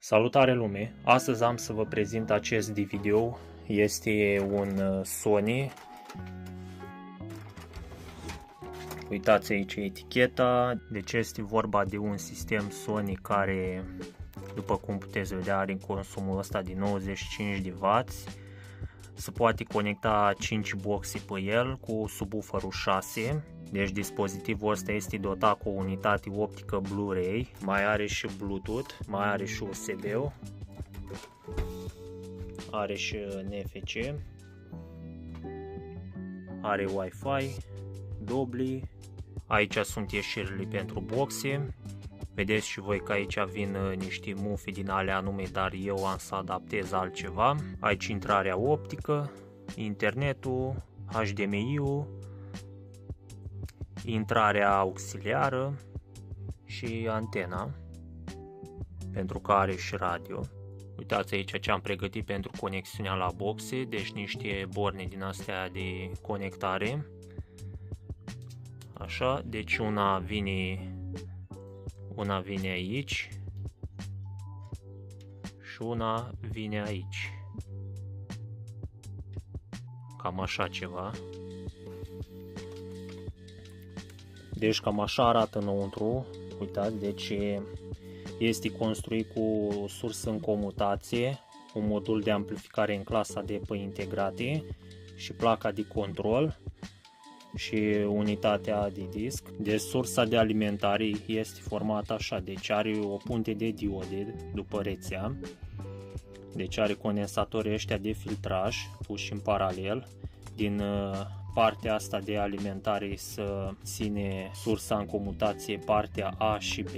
Salutare lume! Astăzi am să vă prezint acest video. Este un Sony. Uitați aici eticheta. Deci este vorba de un sistem Sony care, după cum puteți vedea, are consumul ăsta de 95 de W. Se poate conecta 5 boxe pe el cu subwooferul 6. Deci dispozitivul ăsta este dotat cu o unitate optică Blu-ray, mai are și Bluetooth, mai are și USB, are și NFC, are Wi-Fi, dubli. Aici sunt ieșirile pentru boxe. Vedeți și voi că aici vin niște mufi din alea anume, dar eu am să adaptez altceva. Aici intrarea optică, internetul, HDMI-ul, intrarea auxiliară și antena, pentru că are și radio. Uitați aici ce am pregătit pentru conexiunea la boxe, deci niște borne din astea de conectare. Așa, deci una vine aici și una vine aici. Cam așa ceva. Deci cam așa arată înăuntru. Uitați, deci este construit cu sursă în comutație, un modul de amplificare în clasa D pe integrate și placa de control și unitatea de disc. Deci sursa de alimentare este formată așa, deci are o punte de diode după rețea, deci are condensatorii ăștia de filtraj puși în paralel. Din partea asta de alimentare să ține sursa în comutație partea A și B,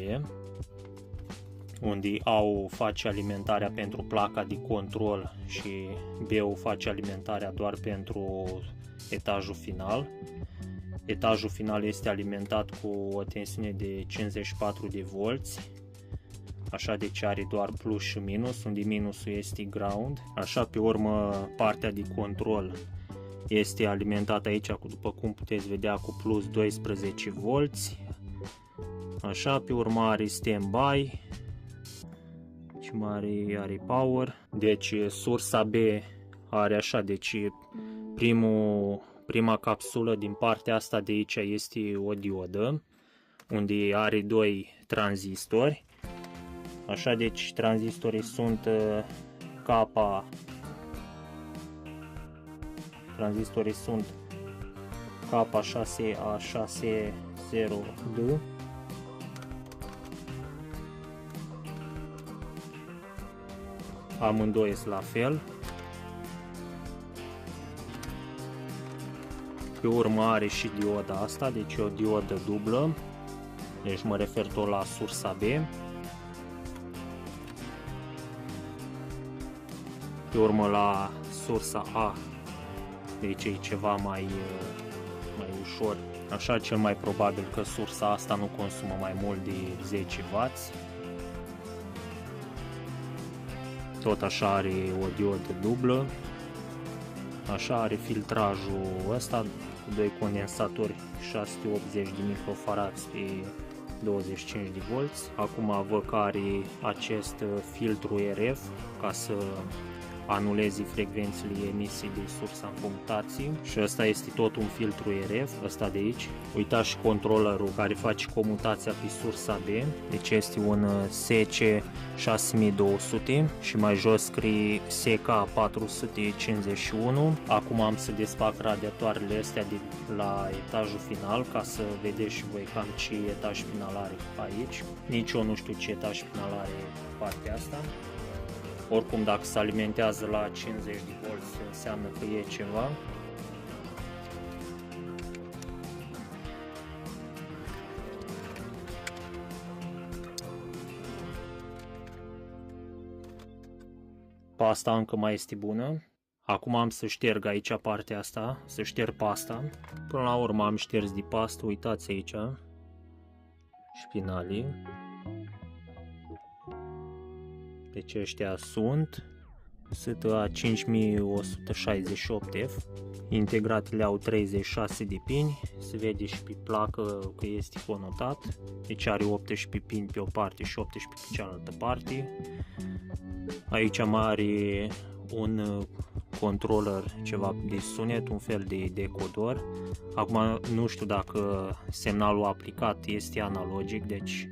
unde A-ul face alimentarea pentru placa de control și B-ul face alimentarea doar pentru etajul final. Etajul final este alimentat cu o tensiune de 54 de volți. Așa, deci are doar plus și minus, unde minusul este ground. Așa, pe urmă partea de control este alimentată aici, după cum puteți vedea, cu plus 12 volți. Așa, pe urmă are standby și mai are power. Deci sursa B are așa, deci prima capsulă din partea asta de aici este o diodă, unde are doi tranzistori. Așa, deci tranzistorii sunt K6A60D. Amândoi sunt la fel. Pe urmă are și dioda asta, deci o diodă dublă, deci mă refer tot la sursa B. Pe urmă la sursa A, deci e ceva mai ușor. Așa, cel mai probabil că sursa asta nu consumă mai mult de 10W. Tot așa are o diodă dublă. Așa, are filtrajul ăsta cu doi condensatori 680 de microfarads pe 25 de volți. Acum văd că are acest filtru RF ca să anuleze frecvențele emisii de sursa în comutație, și ăsta este tot un filtru RF, ăsta de aici. Uitați și controllerul care face comutația pe sursa B, deci este un SC6200 și mai jos scrie SK451. Acum am să desfac radiatoarele astea de la etajul final ca să vedeți și voi cam ce etaj final are aici. Nici eu nu știu ce etaj final are partea asta. Oricum, dacă se alimentează la 50 de volți, înseamnă că e ceva. Pasta încă mai este bună. Acum am să șterg aici partea asta, să șterg pasta. Până la urmă am șters de pastă, uitați aici. Șpinalii. Deci ăștia sunt STA 5168F, integratele au 36 de pini, se vede și pe placă că este conotat, deci are 18 pini pe o parte și 18 pe cealaltă parte. Aici mai are un controller, ceva de sunet, un fel de decodor. Acum nu știu dacă semnalul aplicat este analogic, deci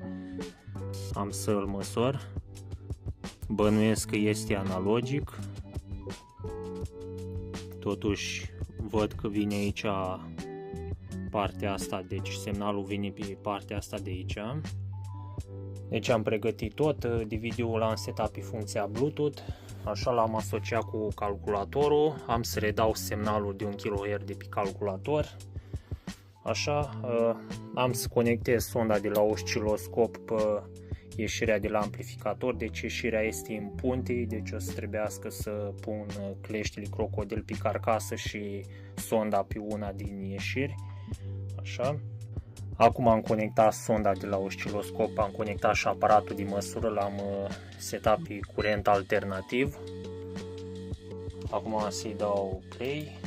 am să îl măsor. Bănuiesc că este analogic. Totuși văd că vine aici partea asta, deci semnalul vine pe partea asta de aici. Deci am pregătit tot, DVD-ul l-am setat pe funcția Bluetooth, așa l-am asociat cu calculatorul, am să redau semnalul de 1 kHz de pe calculator, așa, am să conectez sonda de la osciloscop pe ieșirea de la amplificator, deci ieșirea este în punte, deci o să trebuiască să pun cleștile crocodil pe carcasă și sonda pe una din ieșiri, așa. Acum am conectat sonda de la osciloscop, am conectat și aparatul de măsură, l-am setat pe curent alternativ. Acum să-i dau play.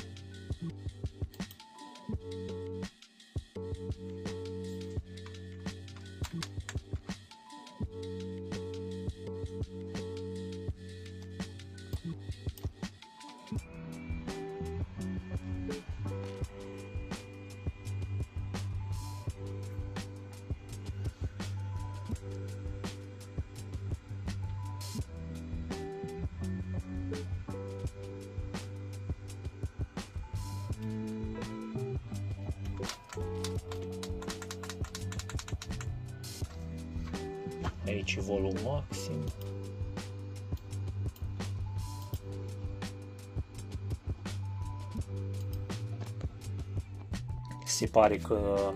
Aici volum maxim. Se pare că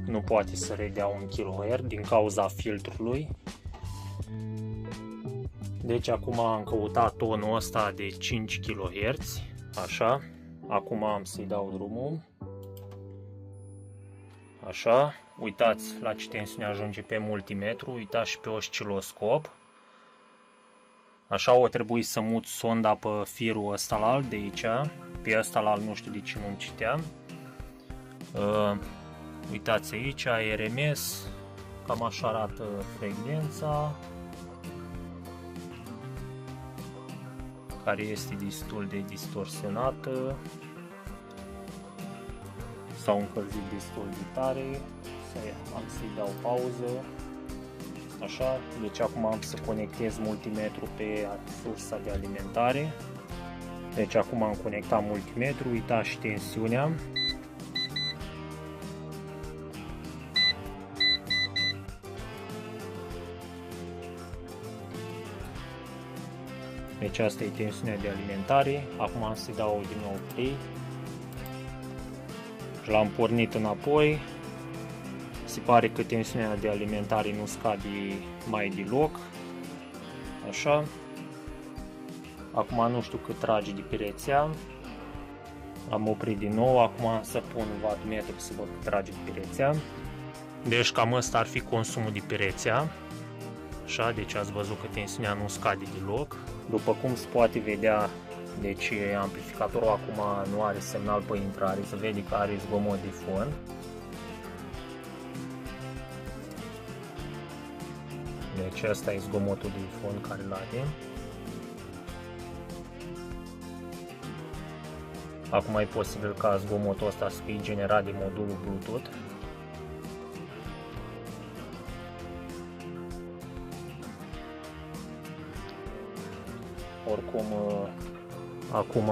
nu poate să redea 1 kHz din cauza filtrului. Deci acum am căutat tonul ăsta de 5 kHz, așa. Acum am să-i dau drumul. Așa, uitați la ce tensiune ajunge pe multimetru, uitați și pe osciloscop. Așa o trebuie să mut sonda pe firul ăsta la alt de aici, pe ăsta la alt nu știu de ce nu-mi citeam. Uitați aici, RMS, cam așa arată frecvența, care este destul de distorsionată. S-au încălzit destul de tare, am să-i dau pauză, așa, deci acum am să conectez multimetru pe sursa de alimentare, deci acum am conectat multimetru, uitați și tensiunea. Deci asta e tensiunea de alimentare, acum am să-i dau din nou play. L-am pornit înapoi, se pare că tensiunea de alimentare nu scade mai deloc, așa. Acum nu știu cât trage de pe rețea, am oprit din nou, acum să pun wattmetru să văd cât trage de pe rețea. Deci cam ăsta ar fi consumul de pe rețea, așa, deci ați văzut că tensiunea nu scade deloc. După cum se poate vedea, deci amplificatorul acum nu are semnal pe intrare, se vede că are zgomot de fon. Deci asta e zgomotul de fon care îl are. Acum e posibil ca zgomotul ăsta să fie generat de modulul Bluetooth. Oricum, acum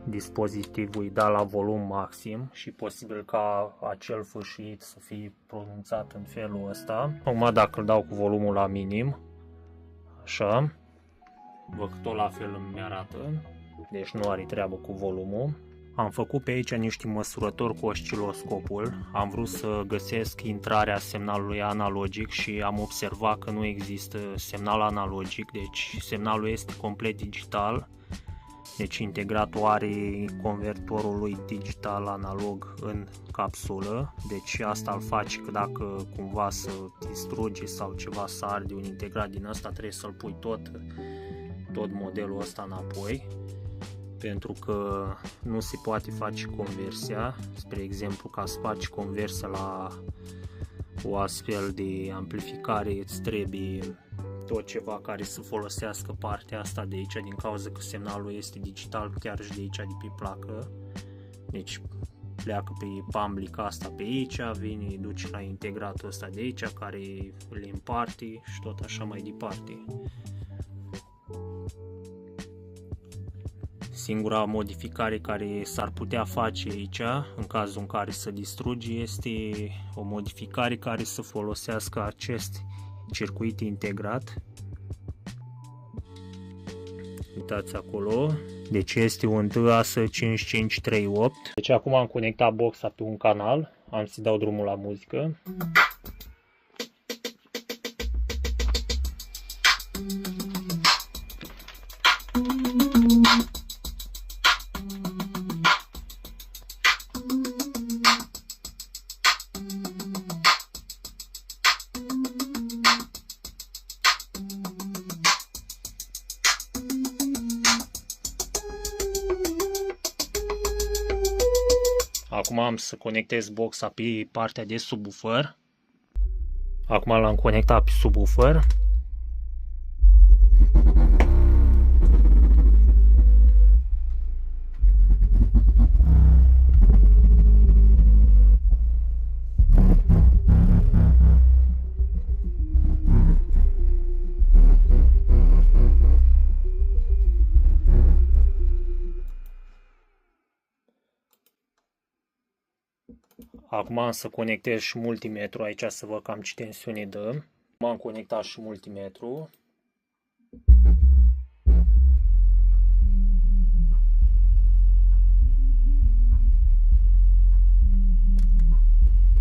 dispozitivul îi da la volum maxim și posibil ca acel fâșiet să fie pronunțat în felul ăsta. Acum dacă îl dau cu volumul la minim, așa, văd că tot la fel îmi arată, deci nu are treabă cu volumul. Am făcut pe aici niște măsurători cu osciloscopul, am vrut să găsesc intrarea semnalului analogic și am observat că nu există semnal analogic, deci semnalul este complet digital, deci integratul are convertorul lui digital-analog în capsulă, deci asta îl face că dacă cumva să distruge sau ceva să arde un integrat din ăsta, trebuie să-l pui tot modelul ăsta înapoi. Pentru că nu se poate face conversia, spre exemplu, ca să faci conversia la o astfel de amplificare îți trebuie tot ceva care să folosească partea asta de aici, din cauza că semnalul este digital chiar și de aici, de pe placă. Deci pleacă pe pamblica asta pe aici, vine, duce la integratul ăsta de aici, care îl împarte și tot așa mai departe. Singura modificare care s-ar putea face aici, în cazul în care se distruge, este o modificare care să folosească acest circuit integrat. Uitați acolo. Deci este un TAS 5538. Deci acum am conectat boxa pe un canal. Am să dau drumul la muzică. Acum am să conectez boxa pe partea de subwoofer. Acum l-am conectat pe subwoofer. Acum am să conectez și multimetru aici să văd cam ce tensiune dă. M-am conectat și multimetru.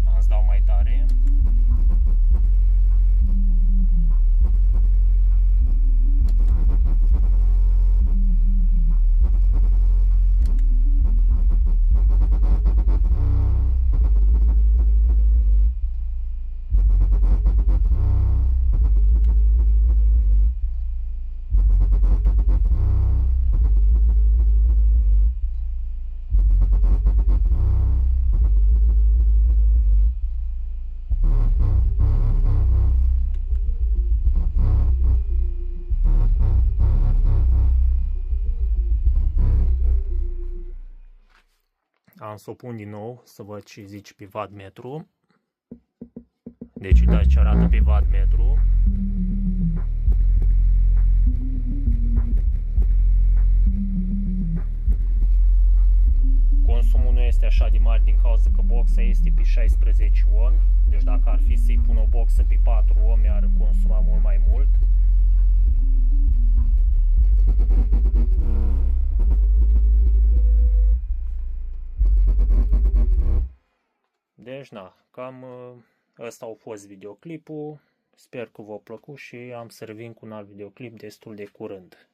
Am să dau mai tare. Am să o pun din nou să văd ce zice pe wattmetru. Deci uitați ce arată pe wattmetru. Consumul nu este așa de mare din cauza că boxa este pe 16 ohmi. Deci dacă ar fi să-i pun o boxă pe 4 ohmi ar consuma mult mai mult. Deci, cam ăsta a fost videoclipul. Sper că v-a plăcut și am să revin cu un alt videoclip destul de curând.